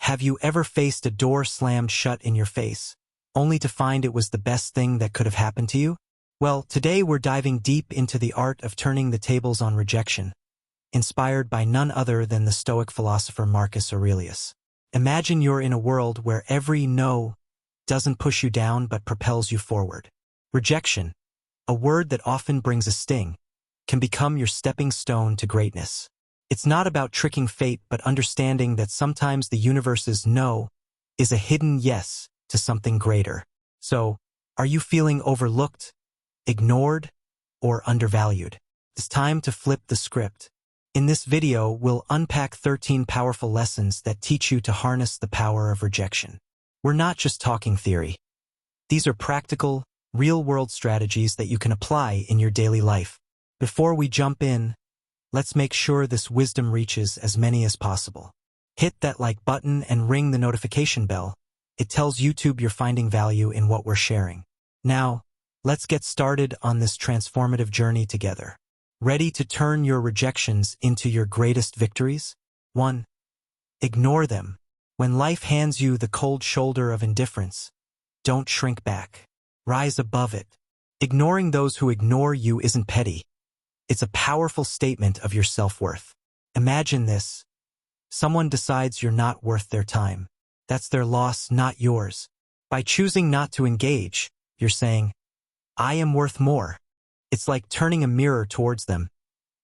Have you ever faced a door slammed shut in your face, only to find it was the best thing that could have happened to you? Well, today we're diving deep into the art of turning the tables on rejection, inspired by none other than the Stoic philosopher Marcus Aurelius. Imagine you're in a world where every no doesn't push you down but propels you forward. Rejection, a word that often brings a sting, can become your stepping stone to greatness. It's not about tricking fate but understanding that sometimes the universe's no is a hidden yes to something greater. So, are you feeling overlooked, ignored, or undervalued? It's time to flip the script. In this video, we'll unpack 13 powerful lessons that teach you to harness the power of rejection. We're not just talking theory. These are practical, real-world strategies that you can apply in your daily life. Before we jump in, let's make sure this wisdom reaches as many as possible. Hit that like button and ring the notification bell. It tells YouTube you're finding value in what we're sharing. Now, let's get started on this transformative journey together. Ready to turn your rejections into your greatest victories? 1. Ignore them. When life hands you the cold shoulder of indifference, don't shrink back. Rise above it. Ignoring those who ignore you isn't petty. It's a powerful statement of your self-worth. Imagine this. Someone decides you're not worth their time. That's their loss, not yours. By choosing not to engage, you're saying, I am worth more. It's like turning a mirror towards them,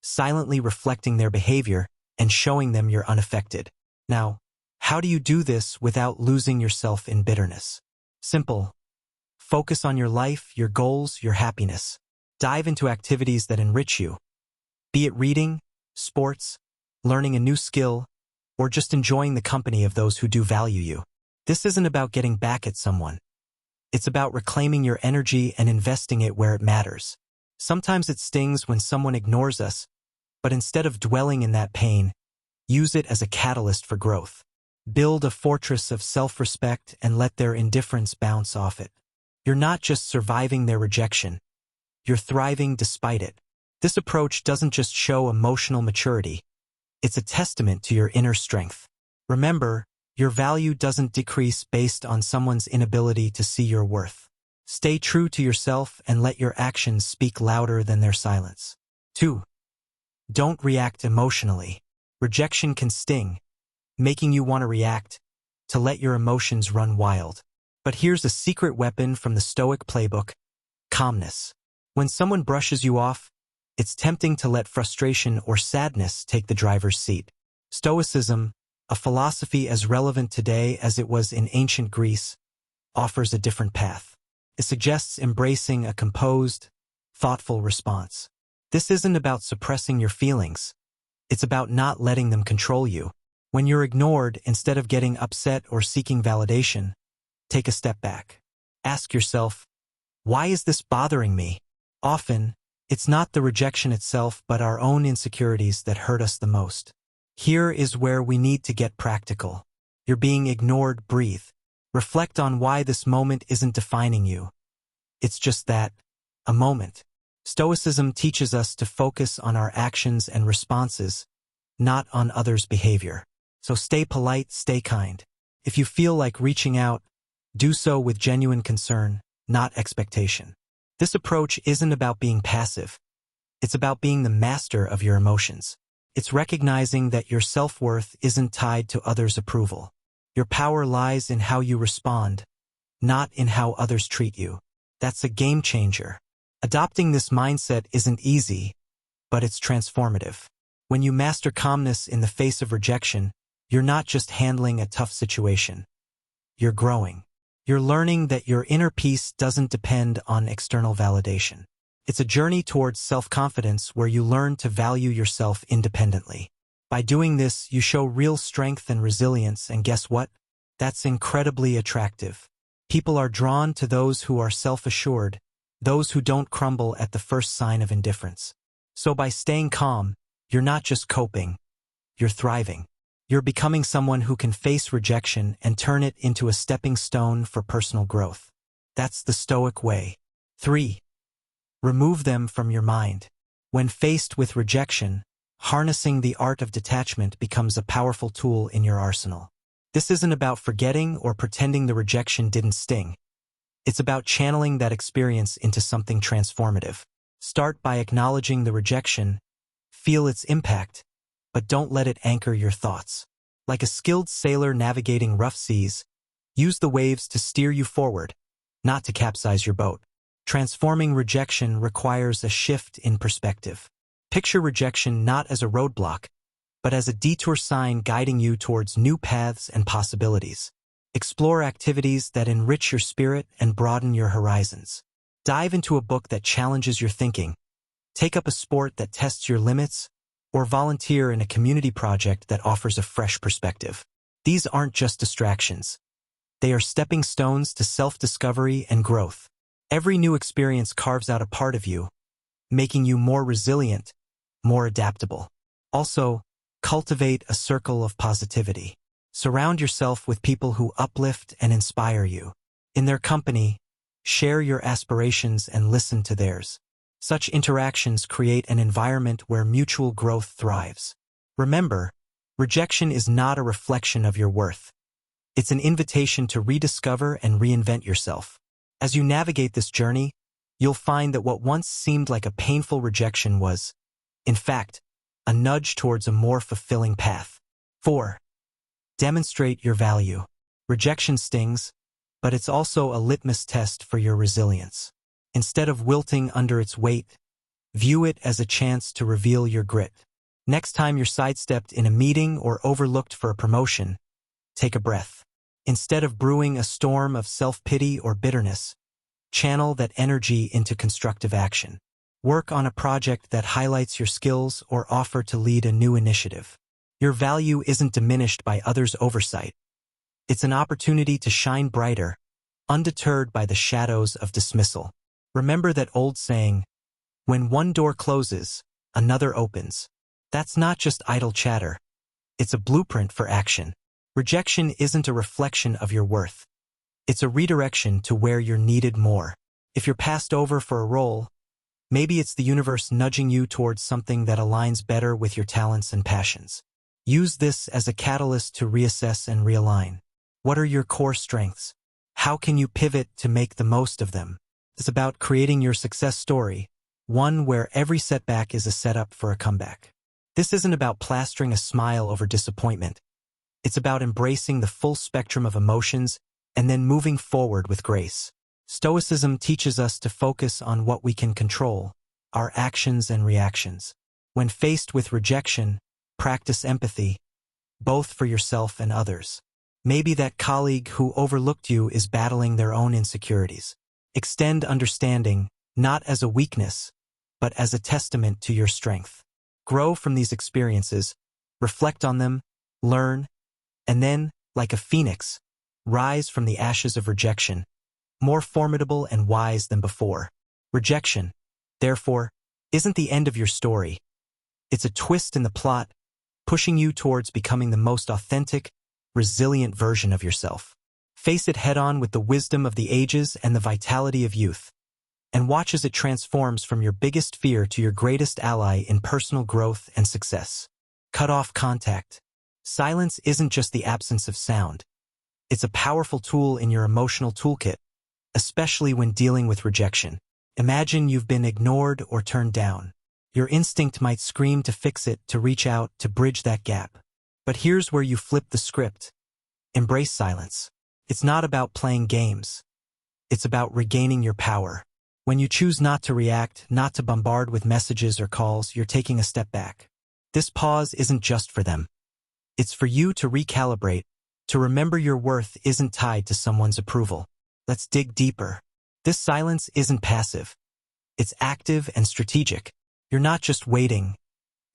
silently reflecting their behavior and showing them you're unaffected. Now, how do you do this without losing yourself in bitterness? Simple. Focus on your life, your goals, your happiness. Dive into activities that enrich you. Be it reading, sports, learning a new skill, or just enjoying the company of those who do value you. This isn't about getting back at someone. It's about reclaiming your energy and investing it where it matters. Sometimes it stings when someone ignores us, but instead of dwelling in that pain, use it as a catalyst for growth. Build a fortress of self-respect and let their indifference bounce off it. You're not just surviving their rejection, you're thriving despite it. This approach doesn't just show emotional maturity, it's a testament to your inner strength. Remember, your value doesn't decrease based on someone's inability to see your worth. Stay true to yourself and let your actions speak louder than their silence. 2. Don't react emotionally. Rejection can sting, making you want to react, to let your emotions run wild. But here's a secret weapon from the Stoic playbook: calmness. When someone brushes you off, it's tempting to let frustration or sadness take the driver's seat. Stoicism, a philosophy as relevant today as it was in ancient Greece, offers a different path. It suggests embracing a composed, thoughtful response. This isn't about suppressing your feelings. It's about not letting them control you. When you're ignored, instead of getting upset or seeking validation, take a step back. Ask yourself, why is this bothering me? Often, it's not the rejection itself but our own insecurities that hurt us the most. Here is where we need to get practical. You're being ignored, breathe. Reflect on why this moment isn't defining you. It's just that, a moment. Stoicism teaches us to focus on our actions and responses, not on others' behavior. So stay polite, stay kind. If you feel like reaching out, do so with genuine concern, not expectation. This approach isn't about being passive. It's about being the master of your emotions. It's recognizing that your self-worth isn't tied to others' approval. Your power lies in how you respond, not in how others treat you. That's a game changer. Adopting this mindset isn't easy, but it's transformative. When you master calmness in the face of rejection, you're not just handling a tough situation. You're growing. You're learning that your inner peace doesn't depend on external validation. It's a journey towards self-confidence where you learn to value yourself independently. By doing this, you show real strength and resilience, and guess what? That's incredibly attractive. People are drawn to those who are self-assured, those who don't crumble at the first sign of indifference. So by staying calm, you're not just coping, you're thriving. You're becoming someone who can face rejection and turn it into a stepping stone for personal growth. That's the Stoic way. 3. Remove them from your mind. When faced with rejection, harnessing the art of detachment becomes a powerful tool in your arsenal. This isn't about forgetting or pretending the rejection didn't sting. It's about channeling that experience into something transformative. Start by acknowledging the rejection, feel its impact, but don't let it anchor your thoughts. Like a skilled sailor navigating rough seas, use the waves to steer you forward, not to capsize your boat. Transforming rejection requires a shift in perspective. Picture rejection not as a roadblock, but as a detour sign guiding you towards new paths and possibilities. Explore activities that enrich your spirit and broaden your horizons. Dive into a book that challenges your thinking. Take up a sport that tests your limits, or volunteer in a community project that offers a fresh perspective. These aren't just distractions. They are stepping stones to self-discovery and growth. Every new experience carves out a part of you, making you more resilient, more adaptable. Also, cultivate a circle of positivity. Surround yourself with people who uplift and inspire you. In their company, share your aspirations and listen to theirs. Such interactions create an environment where mutual growth thrives. Remember, rejection is not a reflection of your worth. It's an invitation to rediscover and reinvent yourself. As you navigate this journey, you'll find that what once seemed like a painful rejection was, in fact, a nudge towards a more fulfilling path. 4. Demonstrate your value. Rejection stings, but it's also a litmus test for your resilience. Instead of wilting under its weight, view it as a chance to reveal your grit. Next time you're sidestepped in a meeting or overlooked for a promotion, take a breath. Instead of brewing a storm of self-pity or bitterness, channel that energy into constructive action. Work on a project that highlights your skills or offer to lead a new initiative. Your value isn't diminished by others' oversight. It's an opportunity to shine brighter, undeterred by the shadows of dismissal. Remember that old saying, when one door closes, another opens. That's not just idle chatter. It's a blueprint for action. Rejection isn't a reflection of your worth. It's a redirection to where you're needed more. If you're passed over for a role, maybe it's the universe nudging you towards something that aligns better with your talents and passions. Use this as a catalyst to reassess and realign. What are your core strengths? How can you pivot to make the most of them? It's about creating your success story, one where every setback is a setup for a comeback. This isn't about plastering a smile over disappointment. It's about embracing the full spectrum of emotions and then moving forward with grace. Stoicism teaches us to focus on what we can control, our actions and reactions. When faced with rejection, practice empathy, both for yourself and others. Maybe that colleague who overlooked you is battling their own insecurities. Extend understanding, not as a weakness, but as a testament to your strength. Grow from these experiences, reflect on them, learn, and then, like a phoenix, rise from the ashes of rejection, more formidable and wise than before. Rejection, therefore, isn't the end of your story. It's a twist in the plot, pushing you towards becoming the most authentic, resilient version of yourself. Face it head-on with the wisdom of the ages and the vitality of youth, and watch as it transforms from your biggest fear to your greatest ally in personal growth and success. Cut off contact. Silence isn't just the absence of sound. It's a powerful tool in your emotional toolkit, especially when dealing with rejection. Imagine you've been ignored or turned down. Your instinct might scream to fix it, to reach out, to bridge that gap. But here's where you flip the script. Embrace silence. It's not about playing games. It's about regaining your power. When you choose not to react, not to bombard with messages or calls, you're taking a step back. This pause isn't just for them. It's for you to recalibrate, to remember your worth isn't tied to someone's approval. Let's dig deeper. This silence isn't passive. It's active and strategic. You're not just waiting.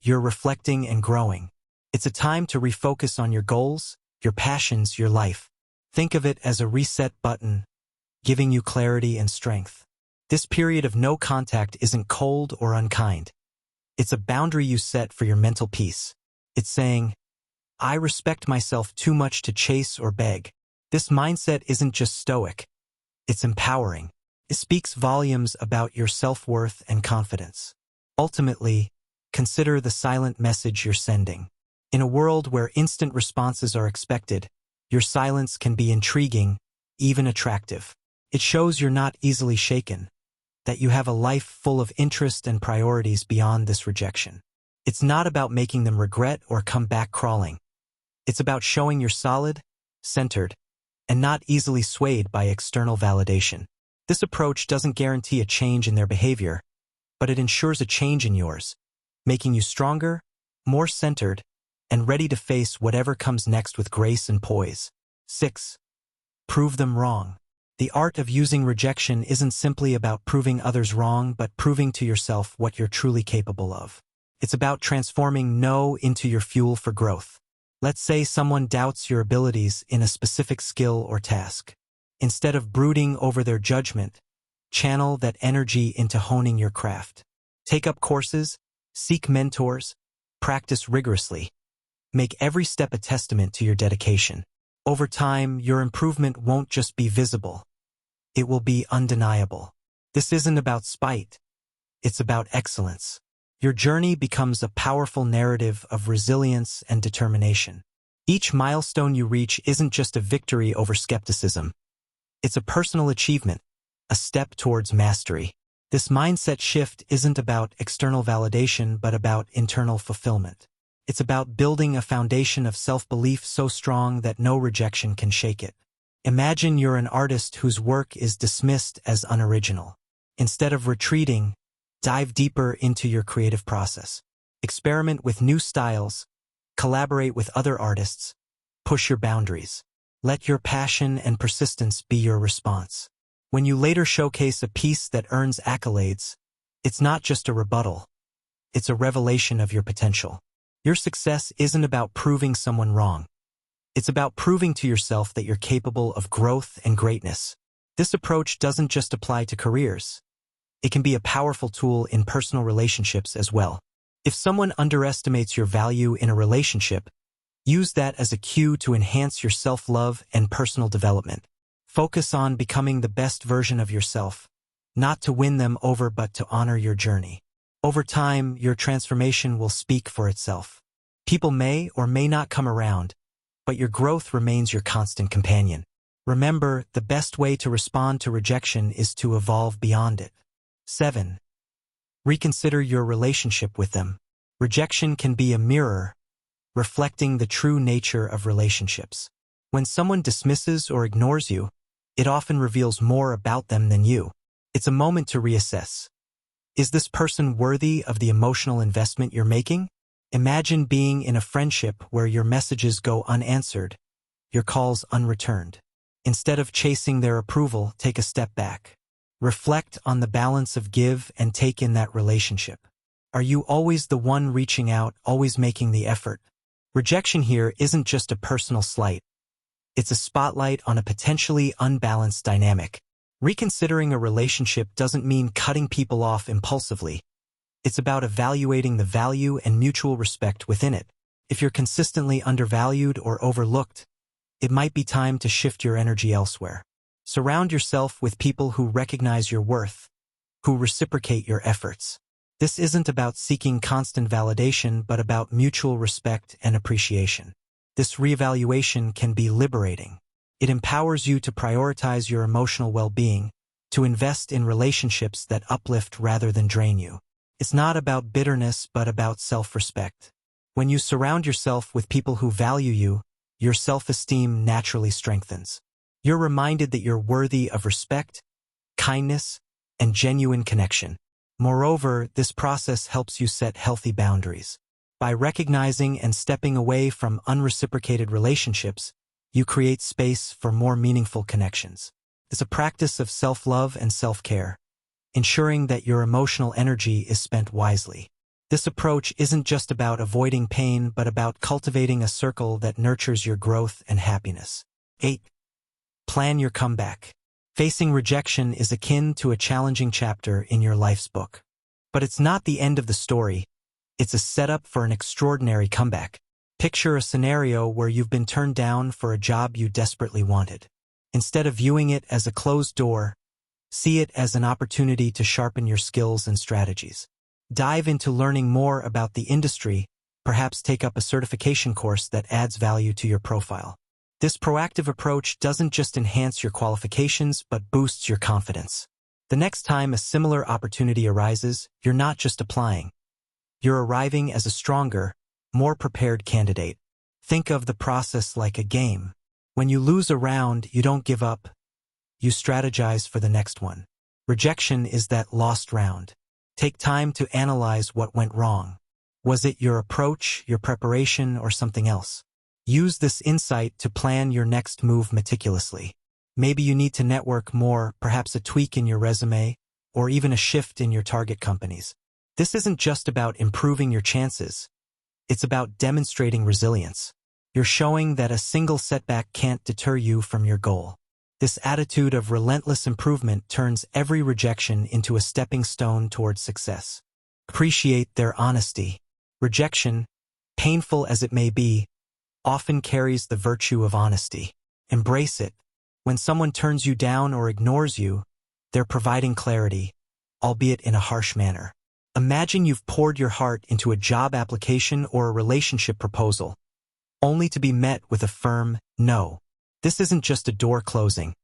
You're reflecting and growing. It's a time to refocus on your goals, your passions, your life. Think of it as a reset button, giving you clarity and strength. This period of no contact isn't cold or unkind. It's a boundary you set for your mental peace. It's saying, I respect myself too much to chase or beg. This mindset isn't just stoic. It's empowering. It speaks volumes about your self-worth and confidence. Ultimately, consider the silent message you're sending. In a world where instant responses are expected, Your silence can be intriguing, even attractive. It shows you're not easily shaken, that you have a life full of interest and priorities beyond this rejection. It's not about making them regret or come back crawling. It's about showing you're solid, centered, and not easily swayed by external validation. This approach doesn't guarantee a change in their behavior, but it ensures a change in yours, making you stronger, more centered, and ready to face whatever comes next with grace and poise. 6. Prove them wrong. The art of using rejection isn't simply about proving others wrong, but proving to yourself what you're truly capable of. It's about transforming no into your fuel for growth. Let's say someone doubts your abilities in a specific skill or task. Instead of brooding over their judgment, channel that energy into honing your craft. Take up courses, seek mentors, practice rigorously. Make every step a testament to your dedication. Over time, your improvement won't just be visible. It will be undeniable. This isn't about spite. It's about excellence. Your journey becomes a powerful narrative of resilience and determination. Each milestone you reach isn't just a victory over skepticism. It's a personal achievement, a step towards mastery. This mindset shift isn't about external validation, but about internal fulfillment. It's about building a foundation of self-belief so strong that no rejection can shake it. Imagine you're an artist whose work is dismissed as unoriginal. Instead of retreating, dive deeper into your creative process. Experiment with new styles, collaborate with other artists, push your boundaries. Let your passion and persistence be your response. When you later showcase a piece that earns accolades, it's not just a rebuttal. It's a revelation of your potential. Your success isn't about proving someone wrong. It's about proving to yourself that you're capable of growth and greatness. This approach doesn't just apply to careers. It can be a powerful tool in personal relationships as well. If someone underestimates your value in a relationship, use that as a cue to enhance your self-love and personal development. Focus on becoming the best version of yourself, not to win them over but to honor your journey. Over time, your transformation will speak for itself. People may or may not come around, but your growth remains your constant companion. Remember, the best way to respond to rejection is to evolve beyond it. 7. Reconsider your relationship with them. Rejection can be a mirror, reflecting the true nature of relationships. When someone dismisses or ignores you, it often reveals more about them than you. It's a moment to reassess. Is this person worthy of the emotional investment you're making? Imagine being in a friendship where your messages go unanswered, your calls unreturned. Instead of chasing their approval, take a step back. Reflect on the balance of give and take in that relationship. Are you always the one reaching out, always making the effort? Rejection here isn't just a personal slight. It's a spotlight on a potentially unbalanced dynamic. Reconsidering a relationship doesn't mean cutting people off impulsively. It's about evaluating the value and mutual respect within it. If you're consistently undervalued or overlooked, it might be time to shift your energy elsewhere. Surround yourself with people who recognize your worth, who reciprocate your efforts. This isn't about seeking constant validation, but about mutual respect and appreciation. This reevaluation can be liberating. It empowers you to prioritize your emotional well-being, to invest in relationships that uplift rather than drain you. It's not about bitterness, but about self-respect. When you surround yourself with people who value you, your self-esteem naturally strengthens. You're reminded that you're worthy of respect, kindness, and genuine connection. Moreover, this process helps you set healthy boundaries. By recognizing and stepping away from unreciprocated relationships, you create space for more meaningful connections. It's a practice of self-love and self-care, ensuring that your emotional energy is spent wisely. This approach isn't just about avoiding pain, but about cultivating a circle that nurtures your growth and happiness. 8. Plan your comeback. Facing rejection is akin to a challenging chapter in your life's book. But it's not the end of the story. It's a setup for an extraordinary comeback. Picture a scenario where you've been turned down for a job you desperately wanted. Instead of viewing it as a closed door, see it as an opportunity to sharpen your skills and strategies. Dive into learning more about the industry, perhaps take up a certification course that adds value to your profile. This proactive approach doesn't just enhance your qualifications but boosts your confidence. The next time a similar opportunity arises, you're not just applying. You're arriving as a stronger, more prepared candidate. Think of the process like a game. When you lose a round, you don't give up. You strategize for the next one. Rejection is that lost round. Take time to analyze what went wrong. Was it your approach, your preparation, or something else? Use this insight to plan your next move meticulously. Maybe you need to network more, perhaps a tweak in your resume, or even a shift in your target companies. This isn't just about improving your chances. It's about demonstrating resilience. You're showing that a single setback can't deter you from your goal. This attitude of relentless improvement turns every rejection into a stepping stone towards success. Appreciate their honesty. Rejection, painful as it may be, often carries the virtue of honesty. Embrace it. When someone turns you down or ignores you, they're providing clarity, albeit in a harsh manner. Imagine you've poured your heart into a job application or a relationship proposal, only to be met with a firm no. This isn't just a door closing.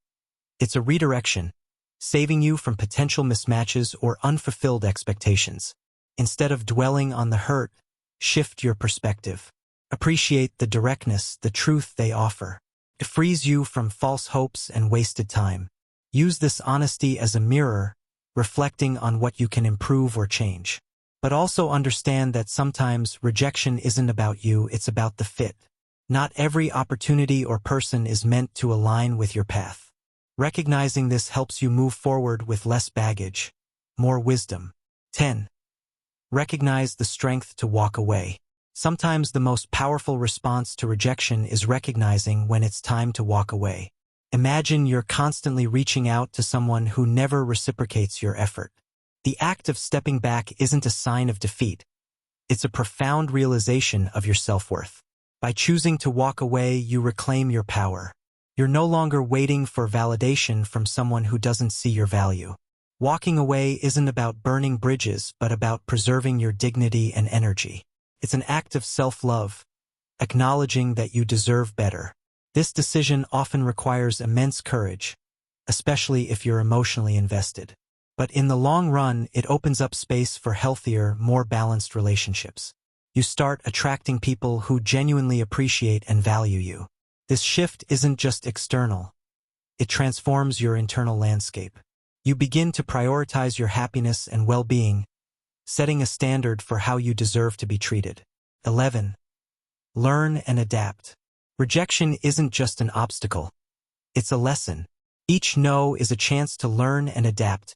It's a redirection, saving you from potential mismatches or unfulfilled expectations. Instead of dwelling on the hurt, shift your perspective. Appreciate the directness, the truth they offer. It frees you from false hopes and wasted time. Use this honesty as a mirror, reflecting on what you can improve or change. But also understand that sometimes rejection isn't about you, it's about the fit. Not every opportunity or person is meant to align with your path. Recognizing this helps you move forward with less baggage, more wisdom. 10. Recognize the strength to walk away. Sometimes the most powerful response to rejection is recognizing when it's time to walk away. Imagine you're constantly reaching out to someone who never reciprocates your effort. The act of stepping back isn't a sign of defeat. It's a profound realization of your self-worth. By choosing to walk away, you reclaim your power. You're no longer waiting for validation from someone who doesn't see your value. Walking away isn't about burning bridges, but about preserving your dignity and energy. It's an act of self-love, acknowledging that you deserve better. This decision often requires immense courage, especially if you're emotionally invested. But in the long run, it opens up space for healthier, more balanced relationships. You start attracting people who genuinely appreciate and value you. This shift isn't just external. It transforms your internal landscape. You begin to prioritize your happiness and well-being, setting a standard for how you deserve to be treated. 11. Learn and adapt. Rejection isn't just an obstacle. It's a lesson. Each no is a chance to learn and adapt,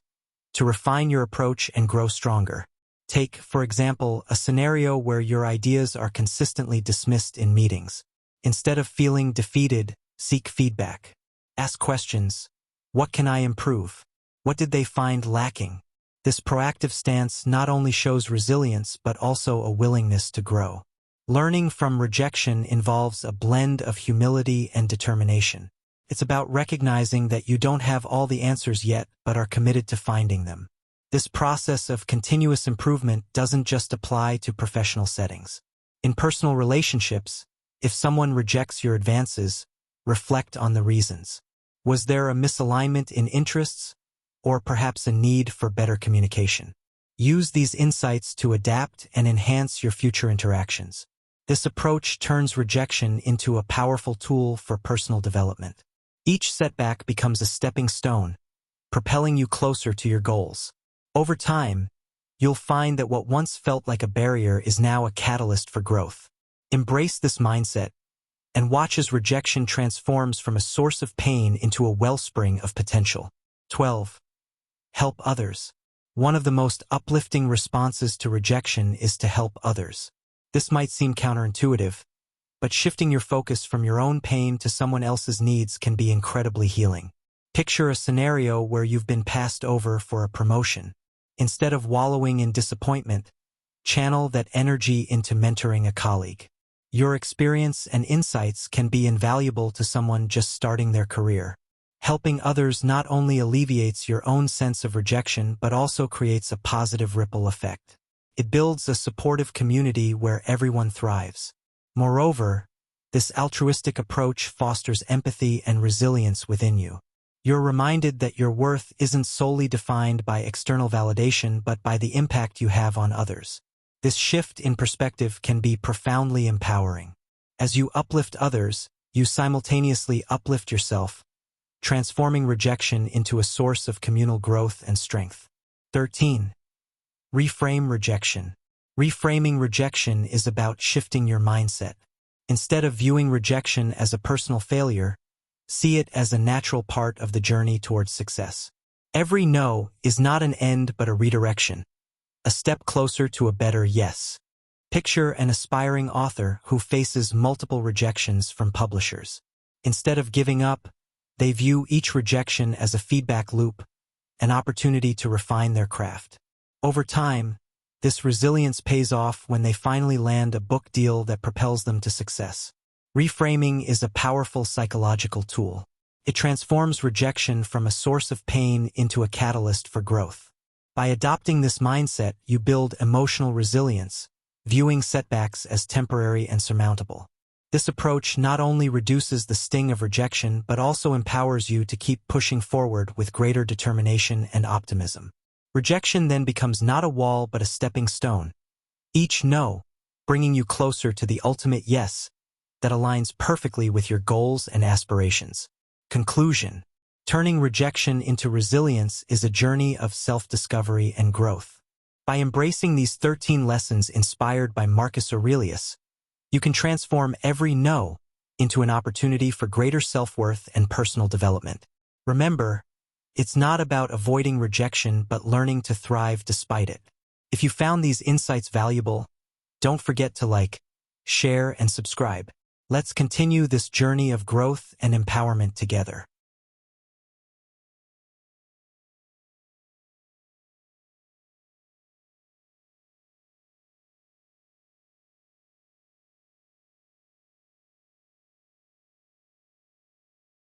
to refine your approach and grow stronger. Take, for example, a scenario where your ideas are consistently dismissed in meetings. Instead of feeling defeated, seek feedback. Ask questions. What can I improve? What did they find lacking? This proactive stance not only shows resilience but also a willingness to grow. Learning from rejection involves a blend of humility and determination. It's about recognizing that you don't have all the answers yet but are committed to finding them. This process of continuous improvement doesn't just apply to professional settings. In personal relationships, if someone rejects your advances, reflect on the reasons. Was there a misalignment in interests, or perhaps a need for better communication? Use these insights to adapt and enhance your future interactions. This approach turns rejection into a powerful tool for personal development. Each setback becomes a stepping stone, propelling you closer to your goals. Over time, you'll find that what once felt like a barrier is now a catalyst for growth. Embrace this mindset, and watch as rejection transforms from a source of pain into a wellspring of potential. 12. Help others. One of the most uplifting responses to rejection is to help others. This might seem counterintuitive, but shifting your focus from your own pain to someone else's needs can be incredibly healing. Picture a scenario where you've been passed over for a promotion. Instead of wallowing in disappointment, channel that energy into mentoring a colleague. Your experience and insights can be invaluable to someone just starting their career. Helping others not only alleviates your own sense of rejection but also creates a positive ripple effect. It builds a supportive community where everyone thrives. Moreover, This altruistic approach fosters empathy and resilience within you. You're reminded that your worth isn't solely defined by external validation but by the impact you have on others. This shift in perspective can be profoundly empowering. As you uplift others, you simultaneously uplift yourself, transforming rejection into a source of communal growth and strength. 13. Reframe rejection. Reframing rejection is about shifting your mindset. Instead of viewing rejection as a personal failure, see it as a natural part of the journey towards success. Every no is not an end but a redirection, a step closer to a better yes. Picture an aspiring author who faces multiple rejections from publishers. Instead of giving up, they view each rejection as a feedback loop, an opportunity to refine their craft. Over time, this resilience pays off when they finally land a book deal that propels them to success. Reframing is a powerful psychological tool. It transforms rejection from a source of pain into a catalyst for growth. By adopting this mindset, you build emotional resilience, viewing setbacks as temporary and surmountable. This approach not only reduces the sting of rejection but also empowers you to keep pushing forward with greater determination and optimism. Rejection then becomes not a wall but a stepping stone, each no bringing you closer to the ultimate yes that aligns perfectly with your goals and aspirations. Conclusion: turning rejection into resilience is a journey of self-discovery and growth. By embracing these 13 lessons inspired by Marcus Aurelius, you can transform every no into an opportunity for greater self-worth and personal development. Remember, it's not about avoiding rejection but learning to thrive despite it. If you found these insights valuable, don't forget to like, share, and subscribe. Let's continue this journey of growth and empowerment together.